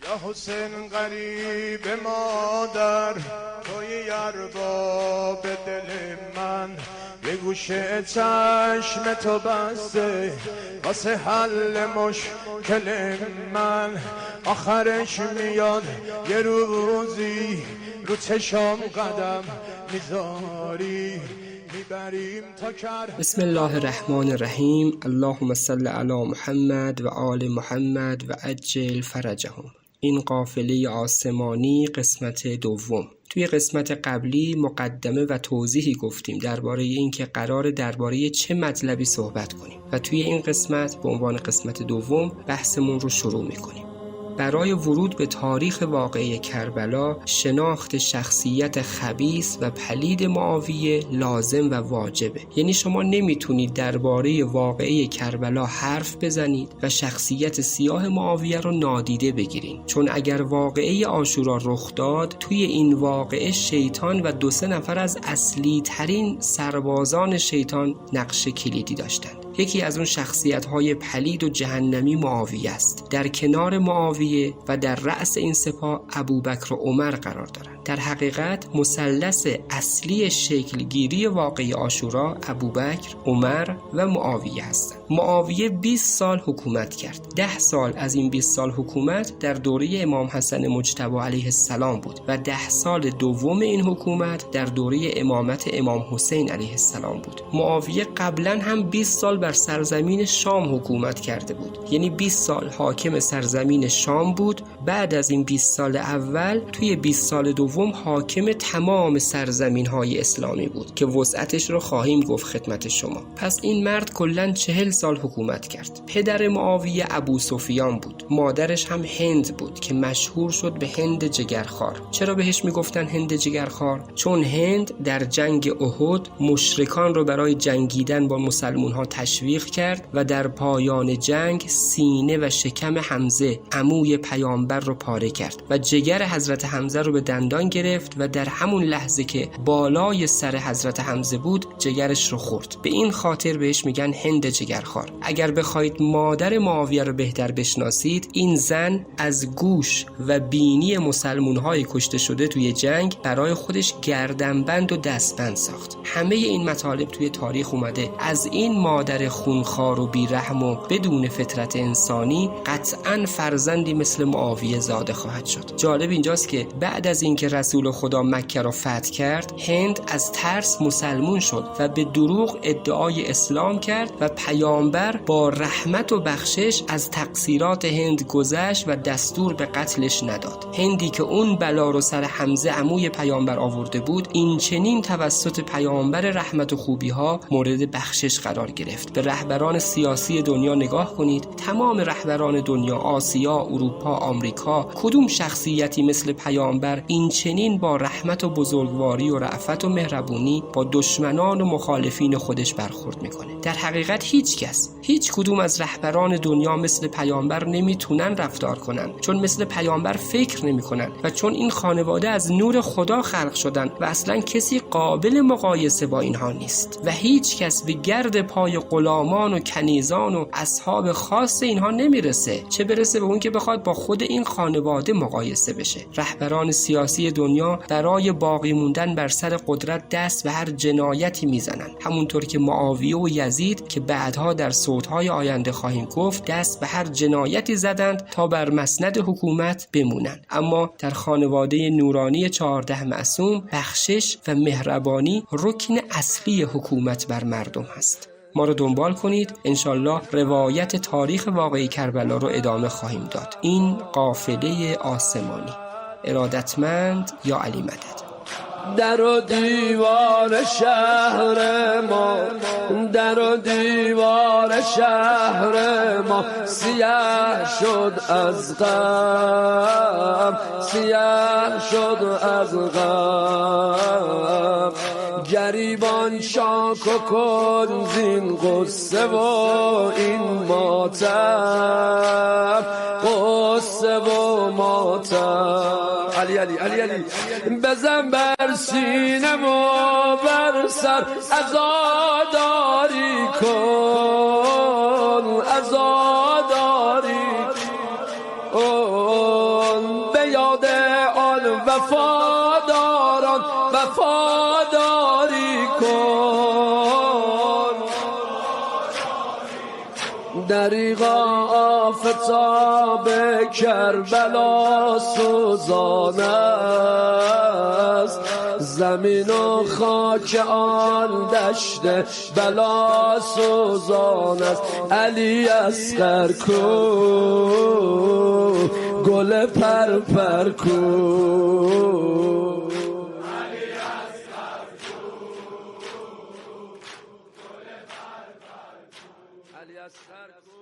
یا حسین غریب مادر، توی ارباب دل من، یه گوشه چشم تو بسته واسه حل مشکل من. آخرش میاد یه روزی رو چشم قدم میذاری، میبریم تا بسم الله الرحمن الرحیم. اللهم صل علی محمد و آل محمد و عجل فرجهم. این قافله آسمانی قسمت دوم. توی قسمت قبلی مقدمه و توضیحی گفتیم درباره اینکه قرار درباره چه مطلبی صحبت کنیم و توی این قسمت به عنوان قسمت دوم بحثمون رو شروع میکنیم. برای ورود به تاریخ واقعی کربلا، شناخت شخصیت خبیث و پلید معاویه لازم و واجبه. یعنی شما نمیتونید درباره واقعی کربلا حرف بزنید و شخصیت سیاه معاویه رو نادیده بگیرید، چون اگر واقعی عاشورا رخ داد، توی این واقعه شیطان و 2-3 نفر از اصلی ترین سربازان شیطان نقش کلیدی داشتند. یکی از اون شخصیت‌های پلید و جهنمی معاویه است. در کنار معاویه و در رأس این سپاه ابوبکر و عمر قرار دارند. در حقیقت مثلث اصلی شکلگیری واقعی عاشورا ابوبکر، عمر و معاویه هستند. معاویه 20 سال حکومت کرد. 10 سال از این 20 سال حکومت در دوره امام حسن مجتبی علیه السلام بود و 10 سال دوم این حکومت در دوره امامت امام حسین علیه السلام بود. معاویه قبلا هم 20 سال بر سرزمین شام حکومت کرده بود. یعنی 20 سال حاکم سرزمین شام بود. بعد از این 20 سال اول، توی 20 سال دوم حاکم تمام سرزمین‌های اسلامی بود که وسعتش رو خواهیم گفت خدمت شما. پس این مرد کلاً 40 سال حکومت کرد. پدر معاویه ابو سفیان بود. مادرش هم هند بود که مشهور شد به هند جگرخوار. چرا بهش میگفتن هند جگرخوار؟ چون هند در جنگ احد مشرکان رو برای جنگیدن با مسلمان‌ها تشویق کرد و در پایان جنگ سینه و شکم حمزه عموی پیامبر رو پاره کرد و جگر حضرت حمزه رو به دندان گرفت و در همون لحظه که بالای سر حضرت حمزه بود جگرش رو خورد. به این خاطر بهش میگن هند جگرخوار. اگر بخواید مادر معاویه رو بهتر بشناسید، این زن از گوش و بینی مسلمان‌های کشته شده توی جنگ برای خودش گردنبند و دستبند ساخت. همه این مطالب توی تاریخ اومده. از این مادر خونخوار و بیرحم و بدون فطرت انسانی قطعاً فرزندی مثل معاویه زاده خواهد شد. جالب اینجاست که بعد از اینکه رسول خدا مکه را فتح کرد، هند از ترس مسلمون شد و به دروغ ادعای اسلام کرد و پیامبر با رحمت و بخشش از تقصیرات هند گذشت و دستور به قتلش نداد. هندی که اون بلا رو سر حمزه عموی پیامبر آورده بود، این چنین توسط پیامبر رحمت و خوبی ها مورد بخشش قرار گرفت. به رهبران سیاسی دنیا نگاه کنید. تمام رهبران دنیا، آسیا، اروپا، آمریکا، کدوم شخصیتی مثل پیامبر این چنین با رحمت و بزرگواری و رأفت و مهربونی با دشمنان و مخالفین خودش برخورد میکنه؟ در حقیقت هیچ کدوم از رهبران دنیا مثل پیامبر نمیتونن رفتار کنن، چون مثل پیامبر فکر نمیکنن و چون این خانواده از نور خدا خلق شدن و اصلا کسی قابل مقایسه با اینها نیست و هیچ کس به گرد پای غلامان و کنیزان و اصحاب خاص اینها نمیرسه، چه برسه به اون که بخواد با خود این خانواده مقایسه بشه. رهبران سیاسی دنیا برای باقی موندن بر سر قدرت دست به هر جنایتی میزنن، همونطور که معاویه و یزید که بعدها در صوت‌های آینده خواهیم گفت دست به هر جنایتی زدند تا بر مسند حکومت بمونن. اما در خانواده نورانی 14 معصوم بخشش و مهربانی رکن اصلی حکومت بر مردم هست. ما رو دنبال کنید، انشالله روایت تاریخ واقعی کربلا رو ادامه خواهیم داد. این قافله آسمانی. ارادتمند یا علی مدد. در و دیوار شهر ما، در و دیوار شهر ما سیاه شد از غم، سیاه شد از غم. گریبان شاک و کن زین قصه و این ماتم، قصه و ماتم. علی علی علی علی بزن بر سینه و بر سر عزاداری کن، عزاداری کن. به یاد آن وفاداران وفاداری کن. دریغا آفتاب کربلا سوزان است، زمین و خاک آن دشت بلا سوزان است. علی اصغر کو گل پرپر کو. علی اصغر کو